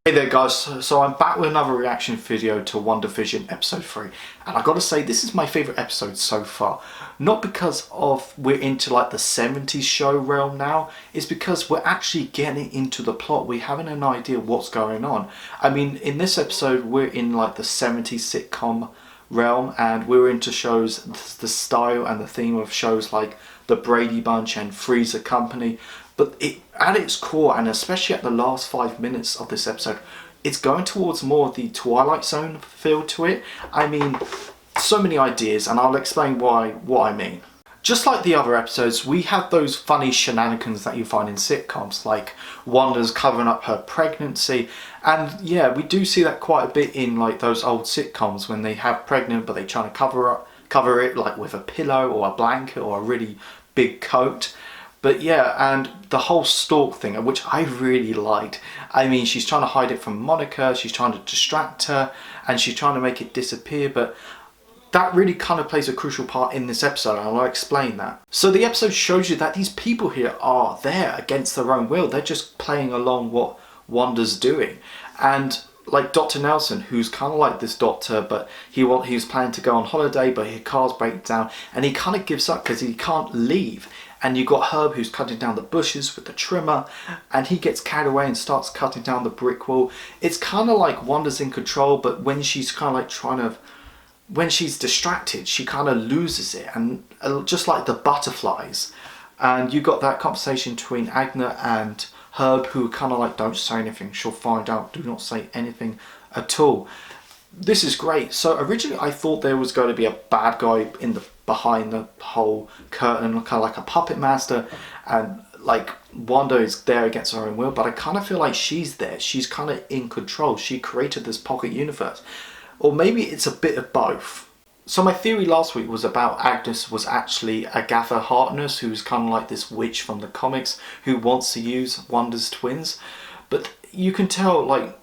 Hey there guys, so I'm back with another reaction video to WandaVision episode 3, and I gotta say this is my favourite episode so far. Not because of we're into like the 70s show realm now, it's because we're actually getting into the plot, we're having an idea what's going on. I mean, in this episode we're in like the 70s sitcom realm, and we're into shows, the style and the theme of shows like The Brady Bunch and Three's Company. But at its core, and especially at the last 5 minutes of this episode, it's going towards more of the Twilight Zone feel to it. I mean, so many ideas, and I'll explain what I mean. Just like the other episodes, we have those funny shenanigans that you find in sitcoms, like Wanda's covering up her pregnancy, and yeah, we do see that quite a bit in like those old sitcoms when they have pregnant, but they try to cover it like with a pillow or a blanket or a really big coat. But yeah, and the whole stalk thing, which I really liked. I mean, she's trying to hide it from Monica, she's trying to distract her, and she's trying to make it disappear, but that really kind of plays a crucial part in this episode, and I'll explain that. So the episode shows you that these people here are there against their own will. They're just playing along what Wanda's doing. And like Dr. Nelson, who's kind of like this doctor, but he was planning to go on holiday, but his car's break down, and he kind of gives up because he can't leave. And you've got Herb, who's cutting down the bushes with the trimmer, and he gets carried away and starts cutting down the brick wall. It's kind of like Wanda's in control, but when she's kind of like when she's distracted, she kind of loses it, and just like the butterflies. And you got that conversation between Agnes and Herb, who kind of like, don't say anything, she'll find out, do not say anything at all. This is great. So originally I thought there was going to be a bad guy behind the whole curtain, kind of like a puppet master, and like Wanda is there against her own will, but I kind of feel like she's there, she's kind of in control, she created this pocket universe. Or maybe it's a bit of both. So my theory last week was about Agnes was actually Agatha Harkness, who's kind of like this witch from the comics who wants to use Wanda's twins. But you can tell like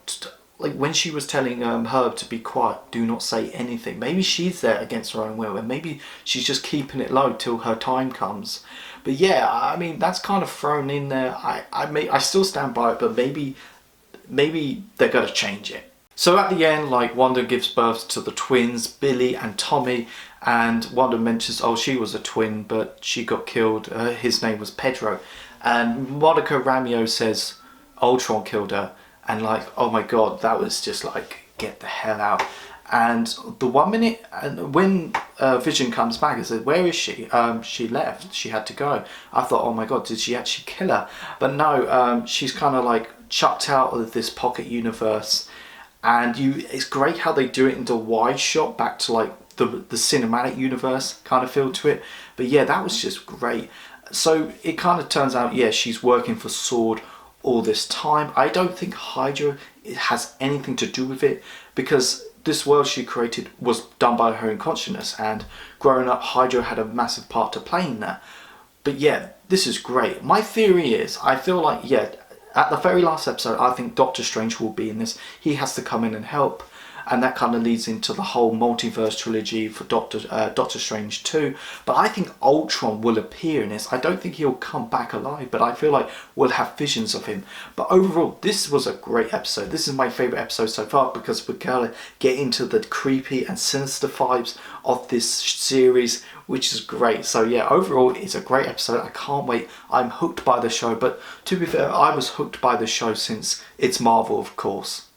when she was telling Herb to be quiet, do not say anything, maybe she's there against her own will, and maybe she's just keeping it low till her time comes. But yeah, I mean, that's kind of thrown in there. I still stand by it, but maybe they're going to change it. So at the end, like, Wanda gives birth to the twins, Billy and Tommy, and Wanda mentions, oh, she was a twin, but she got killed. His name was Pedro. And Monica Rambeau says Ultron killed her. And like, oh my god, that was just like, get the hell out. And the 1 minute, and when Vision comes back, I said, where is she? She left, she had to go. I thought, oh my god, did she actually kill her? But no, she's kind of like chucked out of this pocket universe. And it's great how they do it into a wide shot, back to like the cinematic universe kind of feel to it. But yeah, that was just great. So it kind of turns out, yeah, she's working for SWORD all this time. I don't think Hydra has anything to do with it, because this world she created was done by her own consciousness, and growing up Hydra had a massive part to play in that. But yeah, this is great. My theory is, I feel like, yeah, at the very last episode, I think Doctor Strange will be in this. He has to come in and help, and that kind of leads into the whole multiverse trilogy for Doctor Strange 2. But I think Ultron will appear in this. I don't think he'll come back alive, but I feel like we'll have visions of him. But overall, this was a great episode. This is my favourite episode so far, because we're going to get into the creepy and sinister vibes of this series, which is great. So yeah, overall, it's a great episode. I can't wait. I'm hooked by the show, but to be fair, I was hooked by the show since it's Marvel, of course.